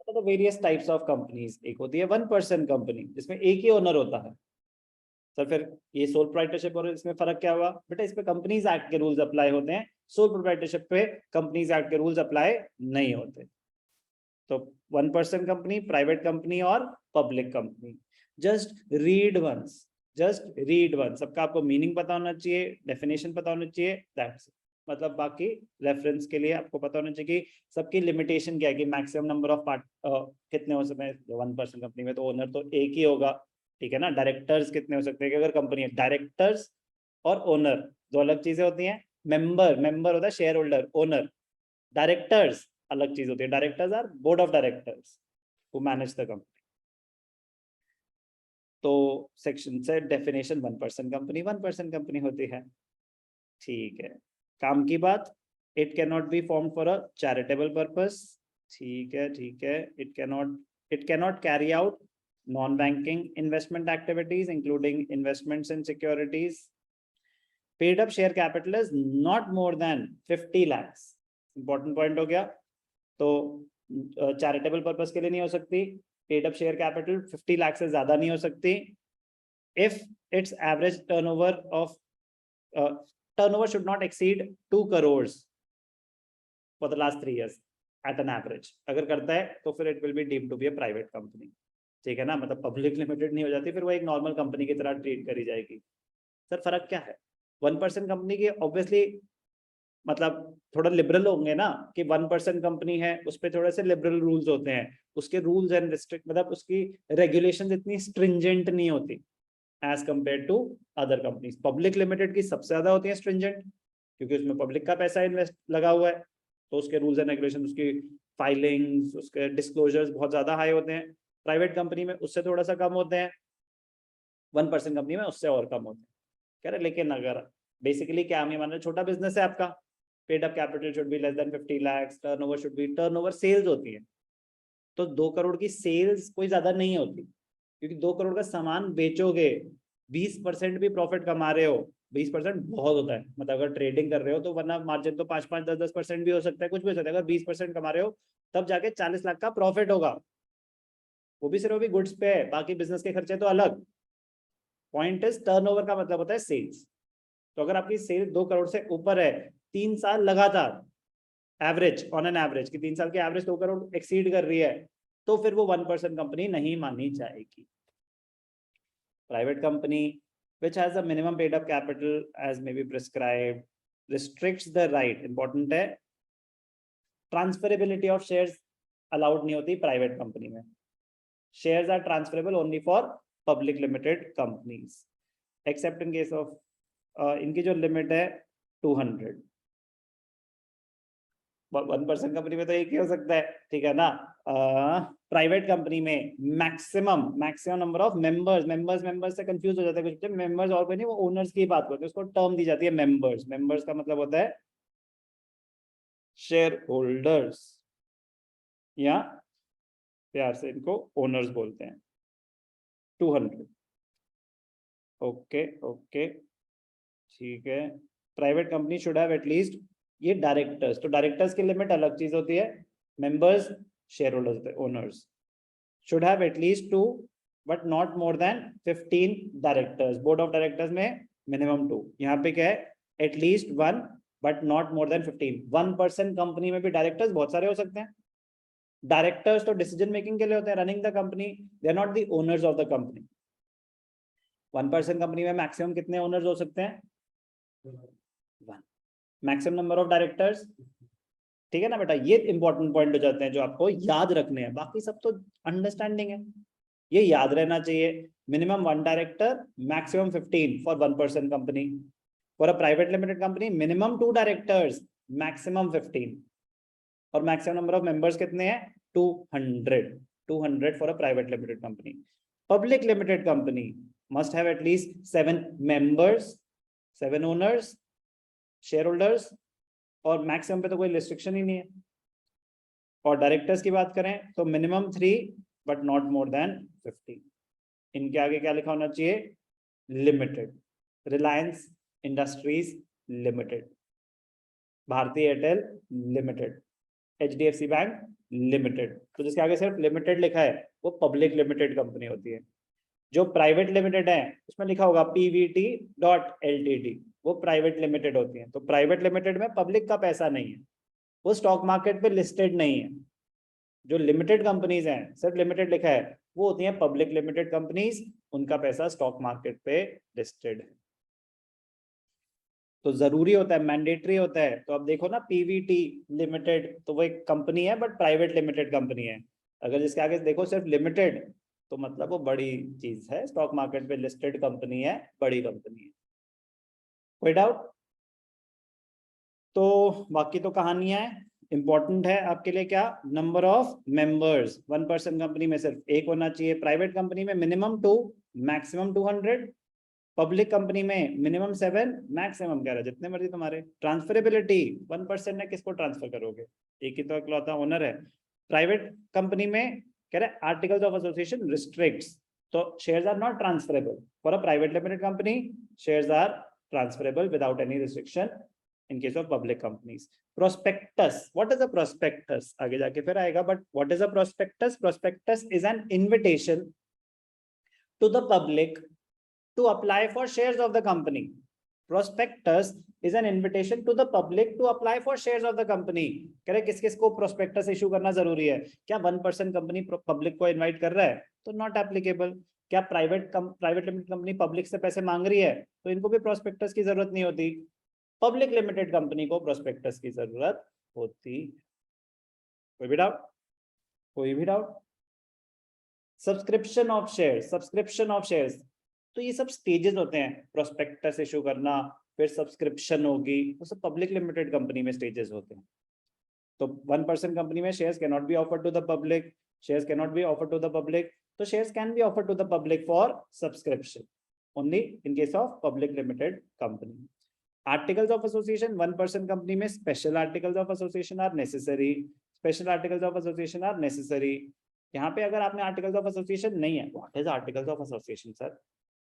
तो various types of companies, एक होती है 1% कंपनी जिसमें एक ही ओनर होता है। सर फिर ये सोल प्रोप्राइटरशिप और इसमें फर्क क्या हुआ? बेटा इस पे कंपनीज एक्ट के रूल्स अप्लाई होते हैं, सोल प्रोप्राइटरशिप पे कंपनीज एक्ट के रूल्स अप्लाई नहीं होते। तो 1% कंपनी, प्राइवेट कंपनी और public company. Just read once, just read once. सबका आपको मीनिंग पता होना चाहिए, डेफिनेशन पता होना चाहिए, दैट्स मतलब बाकी रेफरेंस के लिए आपको पता होना चाहिए कि सबकी लिमिटेशन क्या है, कि मैक्सिमम नंबर ऑफ पार्ट कितने हो सकते हैं 1% कंपनी में, तो ओनर तो एक ही होगा, ठीक है ना। डायरेक्टर्स कितने हो सकते हैं, कि अगर कंपनी है, डायरेक्टर्स और ओनर दो अलग चीजें होती हैं। मेंबर, मेंबर होता है शेयर होल्डर, ओनर। डायरेक्टर्स अलग चीज होती है, directors are board of directors who manage the company. तो सेक्शन से डेफिनेशन 1% कंपनी 1% कंपनी होती है, ठीक है। काम की बात, it can not be form for a charitable purpose, ठीक है, ठीक है। It can not carry out non banking investment activities including investments in securities. Paid up share capital is not more than 50 lakhs, important point हो गया। तो charitable purpose के लिए नहीं हो सकती। Paid up share capital 50 lakh से ज्यादा नहीं हो सकती। If its average turnover of turnover should not exceed 2 crores for the last 3 years at an average. अगर करता है तो फिर it will be deemed to be a private company, ठीक है ना। मतलब पब्लिक लिमिटेड नहीं हो जाती, फिर वो एक नॉर्मल कंपनी की तरह ट्रीट करी जाएगी। सर फर्क क्या है? 1% कंपनी की ऑब्वियसली मतलब थोड़ा लिबरल होंगे ना, कि 1% कंपनी है उस पर थोड़े से लिबरल रूल्स होते हैं, उसके रूल्स एंड रिस्ट्रिक्ट मतलब उसकी रेगुलेशंस इतनी स्ट्रिंजेंट नहीं होती as compare to other companies. Public limited की सबसे ज्यादा होती है स्ट्रिंजेंट, क्योंकि उसमें पब्लिक का पैसा इन्वेस्ट लगा हुआ है, तो उसके रूल्स एंड रेगुलेशन, उसकी फाइलिंग्स, उसके डिस्क्लोजर्स बहुत ज्यादा हाई होते हैं। प्राइवेट कंपनी में उससे थोड़ा सा कम होते हैं, 1% कंपनी में उससे और कम होते हैं, कह रहे। लेकिन अगर बेसिकली क्या हम ये मान रहे, छोटा बिजनेस है आपका, paid up capital should be less than 50 lakhs, turnover should be, turnover sales होती है, तो 2 करोड़ की सेल्स कोई ज्यादा नहीं होती, क्योंकि 2 करोड़ का सामान बेचोगे, 20% भी प्रॉफिट कमा रहे हो, 20% बहुत होता है। मतलब अगर ट्रेडिंग कर रहे हो तो वरना मार्जिन तो 5-5, 10-10% भी हो सकता है, कुछ भी हो सकता है। अगर 20% कमा रहे हो तब जाके 40 लाख का प्रॉफिट होगा, वो भी सिर्फ अभी गुड्स पे है, बाकी बिजनेस के खर्चे तो अलग। पॉइंट इज टर्नओवर का मतलब होता है सेल्स। तो अगर आपकी सेल 2 करोड़ से ऊपर है 3 साल लगातार, एवरेज ऑन एन एवरेज कि 3 साल की एवरेज 2 करोड़ एक्सीड कर रही है, तो फिर वो 1% कंपनी नहीं मानी जाएगी। Private company which has a minimum paid up capital as may be prescribed restricts the right, important है, transferability of shares allowed नहीं होती प्राइवेट कंपनी में। shares are transferable only for public limited companies except in case of इनकी जो limit है 200। 1% company में तो एक ही हो सकता है, ठीक है ना। प्राइवेट कंपनी में maximum number of members, members से कंफ्यूज हो जाता है कुछ, मेंबर्स और कोई नहीं, वो ओनर्स की बात करते हैं, उसको टर्म दी जाती है मेंबर्स। मेंबर्स का मतलब होता है शेयर होल्डर्स, या प्यार से इनको ओनर्स बोलते हैं। 200, ओके ओके, ठीक है। Private company should have at least, ये डायरेक्टर्स, तो डायरेक्टर्स की लिमिट अलग चीज होती है, मेंबर्स शेयर होल्डर्स होते हैं, owners. Should have at least 2 but not more then 15 directors. Board of directors में मिनिमम 2, यहाँ पे क्या है, at least 1 but not more then 15। 1% company में भी डायरेक्टर्स बहुत सारे हो सकते हैं। डायरेक्टर्स तो डिसीजन मेकिंग के लिए होते हैं, running the company, they are not the owners of the company. 1% company में मैक्सिमम कितने ओनर्स हो सकते हैं? 1। मैक्सिमम नंबर ऑफ डायरेक्टर्स, ठीक है ना बेटा। ये इंपॉर्टेंट पॉइंट हो जाते हैं जो आपको याद रखने हैं, बाकी सब तो अंडरस्टैंडिंग है, ये याद रहना चाहिए। Minimum 1 director, maximum 15 for 1% company. For a private limited company minimum 2 directors, maximum 15, और मैक्सिमम नंबर ऑफ मेंबर्स कितने हैं? 200। 200 for a private limited company. Public limited company must have at least 7 members, 7 owners, share holders, और maximum पे तो कोई restriction ही नहीं है। और डायरेक्टर्स की बात करें तो minimum 3 but not more than 50। इनके आगे क्या लिखा होना चाहिए? लिमिटेड। रिलायंस इंडस्ट्रीज लिमिटेड, भारतीय Airtel limited, HDFC bank limited, तो जिसके आगे सिर्फ लिमिटेड लिखा है वो पब्लिक लिमिटेड कंपनी होती है। जो प्राइवेट लिमिटेड है उसमें लिखा होगा PVT.LTD, वो प्राइवेट लिमिटेड होती है। तो प्राइवेट लिमिटेड में पब्लिक का पैसा नहीं है, वो स्टॉक मार्केट पे लिस्टेड नहीं है। जो लिमिटेड कंपनीज हैं, सिर्फ लिमिटेड लिखा है, वो होती हैं पब्लिक लिमिटेड कंपनीज, उनका पैसा स्टॉक मार्केट पे लिस्टेड है। तो जरूरी होता है, मैंडेटरी होता है। तो अब देखो ना, PVT लिमिटेड, तो वो एक कंपनी है बट प्राइवेट लिमिटेड कंपनी है। अगर जिसके आगे देखो सिर्फ लिमिटेड, तो मतलब वो बड़ी चीज है, स्टॉक मार्केट पे लिस्टेड कंपनी है, बड़ी कंपनी है। कोई डाउट? तो बाकी तो कहानियां हैं। इंपॉर्टेंट है आपके लिए क्या, नंबर ऑफ मेंबर्स। 1% कंपनी में सिर्फ एक होना चाहिए, प्राइवेट कंपनी में मिनिमम 2, मैक्सिमम 200, पब्लिक कंपनी में मिनिमम 7, मैक्सिमम कह रहा है जितने मर्जी तुम्हारे। ट्रांसफरेबिलिटी 1% है, किसको ट्रांसफर करोगे, एक ही तो इकलौता ओनर है। प्राइवेट कंपनी में कह रहा है आर्टिकल्स ऑफ एसोसिएशन रिस्ट्रिक्ट्स, तो shares are not transferable. For a private limited company shares are transferable without any restriction in case of public companies. Prospectus, what is a prospectus? आगे जाके फिर आएगा, but what is a prospectus? Prospectus is an invitation to the public to apply for shares of the company. Prospectus is an invitation to the public to apply for shares of the company. कह रहे किस किस को prospectus issue करना जरूरी है? क्या 1% company public को इनवाइट कर रहा है तो नॉट एप्लीकेबल। क्या प्राइवेट लिमिटेड कंपनी पब्लिक से पैसे मांग रही है तो इनको भी प्रोस्पेक्टस की जरूरत नहीं होती। पब्लिक लिमिटेड कंपनी को प्रोस्पेक्टस की जरूरत होती। कोई भी डाउट? कोई भी doubt? Subscription of shares, subscription of shares, तो ये सब स्टेजेस होते हैं, प्रोस्पेक्टस इशू करना, फिर सब्सक्रिप्शन होगी, वो सब पब्लिक लिमिटेड कंपनी में स्टेजेस होते हैं। तो 1% कंपनी में shares can not be offered to the public, shares can not be offered to the public, तो shares can be offered to the public for subscription only in case of public limited company. Articles of association, 1% company में special articles of association are necessary, special articles of association are necessary। यहाँ पे अगर आपने articles of association नहीं है, what is articles of association sir?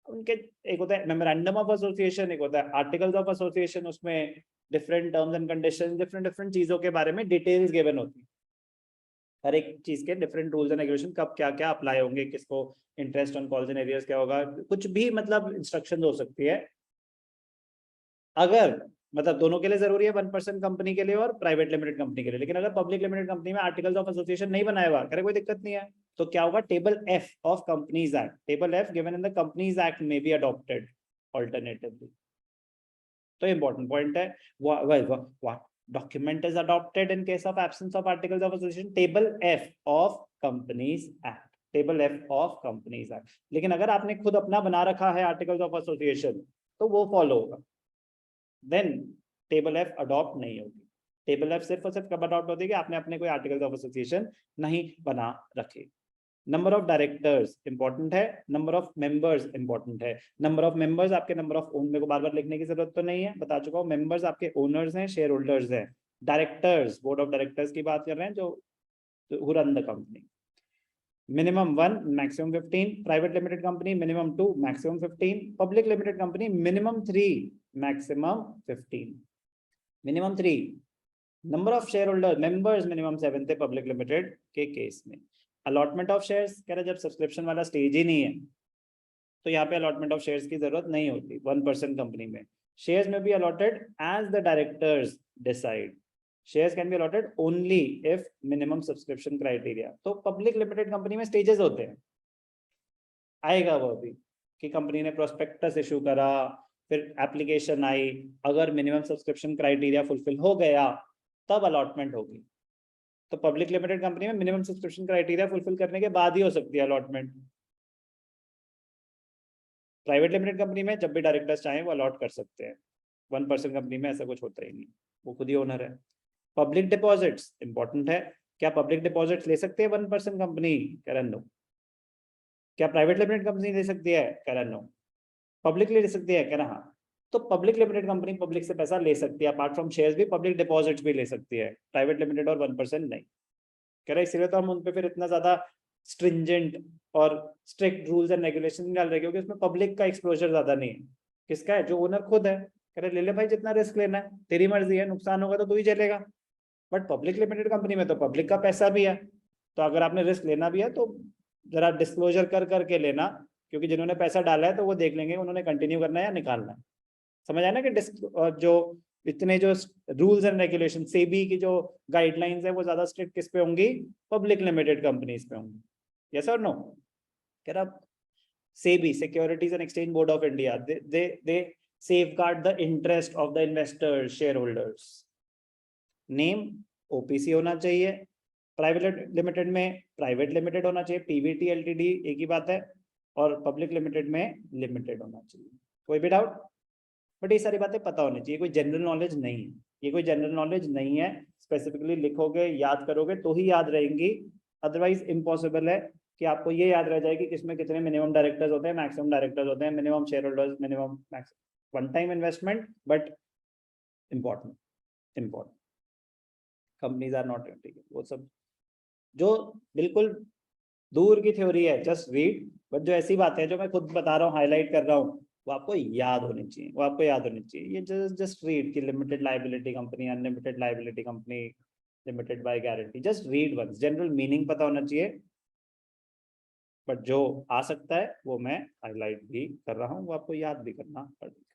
उनके एक होता है memorandum of association, एक होता है articles of association, उसमें different terms and conditions, different चीजों के बारे में details given होती है। हर एक चीज के different rules and regulations कब क्या क्या अप्लाई होंगे, किसको interest on calls and arrears क्या होगा, कुछ भी मतलब instructions हो सकती है। अगर मतलब दोनों के लिए जरूरी है, 1% कंपनी के लिए और प्राइवेट लिमिटेड कंपनी के लिए, लेकिन अगर पब्लिक लिमिटेड कंपनी में आर्टिकल्स ऑफ एसोसिएशन नहीं बनाया हुआ, करे कोई दिक्कत नहीं है, तो क्या होगा, table F of companies act, table F given in the companies act में बी अडॉप्टेड ऑल्टरनेटिवली। तो इंपॉर्टेंट पॉइंट है, what document is adopted in case of absence of articles of association, table F of companies act, table F of companies act. लेकिन अगर आपने खुद अपना बना रखा है आर्टिकल्स ऑफ एसोसिएशन तो वो फॉलो होगा, देन टेबल एफ अडॉप्ट नहीं होगी। टेबल एफ सिर्फ और सिर्फ कब अडॉप्ट होती है कि आपने अपने कोई आर्टिकल्स ऑफ एसोसिएशन नहीं बना रखे। नंबर ऑफ डायरेक्टर्स इंपॉर्टेंट है, नंबर ऑफ मेंबर्स इंपॉर्टेंट है। नंबर ऑफ मेंबर्स आपके नंबर ऑफ ओन, मेरे को बार बार लिखने की जरूरत तो नहीं है, बता चुका हूँ। मेंबर्स आपके ओनर्स हैं, शेयर होल्डर्स हैं। डायरेक्टर्स, बोर्ड ऑफ डायरेक्टर्स की बात कर रहे हैं जो who run the company. Minimum 1, maximum 15। Private limited company minimum 2, maximum 15। Public limited company minimum 3, maximum 15। Minimum 3। Number of share holder members minimum 7 थे पब्लिक लिमिटेड के case में। अलॉटमेंट ऑफ शेयर्स कह रहे जब सब्सक्रिप्शन वाला स्टेज ही नहीं है तो यहाँ पे अलॉटमेंट ऑफ शेयर्स की जरूरत नहीं होती 1% कंपनी में। शेयर्स में be allotted as the directors decide. Shares can be allotted only if minimum subscription criteria. तो पब्लिक लिमिटेड कंपनी में स्टेजेस होते हैं, आएगा वो भी कि कंपनी ने प्रोस्पेक्टस इशू करा, फिर एप्लीकेशन आई, अगर मिनिमम सब्सक्रिप्शन क्राइटेरिया फुलफिल हो गया तब अलॉटमेंट होगी। तो पब्लिक लिमिटेड कंपनी में मिनिमम सब्सक्रिप्शन क्राइटेरिया फुलफिल करने के बाद ही हो सकती है अलॉटमेंट। प्राइवेट लिमिटेड कंपनी में जब भी डायरेक्टर्स चाहें वो अलॉट कर सकते हैं। 1% कंपनी में ऐसा कुछ होता ही नहीं, वो खुद ही ओनर है। पब्लिक डिपॉजिट्स इंपॉर्टेंट है, क्या पब्लिक डिपॉजिट्स ले सकते हैं 1% कंपनी? कह रहा नो। क्या प्राइवेट लिमिटेड कंपनी ले सकती है? कह रहा नो। पब्लिक ले सकती है? कह रहा हाँ। तो पब्लिक लिमिटेड कंपनी पब्लिक से पैसा ले सकती है, अपार्ट फ्रॉम शेयर्स भी पब्लिक डिपॉजिट्स भी ले सकती है, प्राइवेट लिमिटेड और 1% नहीं। कह रहा है इसीलिए तो हम उन पे फिर इतना ज्यादा स्ट्रिंजेंट और स्ट्रिक्ट रूल्स एंड रेगुलेशन नहीं डाल रहे, क्योंकि उसमें पब्लिक का एक्सपोजर ज्यादा नहीं है। किसका है? जो ओनर खुद है। कह रहे ले ले भाई जितना रिस्क लेना है, तेरी मर्जी है, नुकसान होगा तो तू ही झेलेगा। बट पब्लिक लिमिटेड कंपनी में तो पब्लिक का पैसा भी है, तो अगर आपने रिस्क लेना भी है तो जरा डिस्क्लोजर कर करके लेना, क्योंकि जिन्होंने पैसा डाला है तो वो देख लेंगे उन्होंने कंटिन्यू करना है या निकालना है। समझ आया ना कि जो इतने जो रूल्स एंड रेगुलेशन, सेबी की जो गाइडलाइंस है वो ज्यादा स्ट्रिक्ट किस पे होंगी, पब्लिक लिमिटेड कंपनीज पे होंगी। यस और नो? कह रहा SEBI, Securities and Exchange Board of India, they safeguard the interest of the investors, shareholders. Name OPC होना चाहिए, प्राइवेट लिमिटेड में प्राइवेट लिमिटेड होना चाहिए, PVT LTD एक ही बात है, और पब्लिक लिमिटेड में लिमिटेड होना चाहिए। कोई भी डाउट? बट ये सारी बातें पता होनी चाहिए, कोई जनरल नॉलेज नहीं है, ये कोई जनरल नॉलेज नहीं है, स्पेसिफिकली लिखोगे याद करोगे तो ही याद रहेंगी, अदरवाइज इम्पॉसिबल है कि आपको ये याद रह जाए कि किसमें कितने मिनिमम डायरेक्टर्स होते हैं, मैक्सिमम डायरेक्टर्स होते हैं, minimum shareholders, minimum one time investment, but important companies are not, वो सब जो बिल्कुल दूर की थ्योरी है, जस्ट रीड, बट जो ऐसी बातें हैं जो मैं खुद बता रहा हूँ, हाईलाइट कर रहा हूँ, वो आपको याद होनी चाहिए, वो आपको याद होनी चाहिए। ये जस्ट रीड कि limited liability company, unlimited liability company, limited by guarantee, just read once, general meaning पता होना चाहिए, बट जो आ सकता है वो मैं हाईलाइट भी कर रहा हूँ, वो आपको याद भी करना पड़ेगा।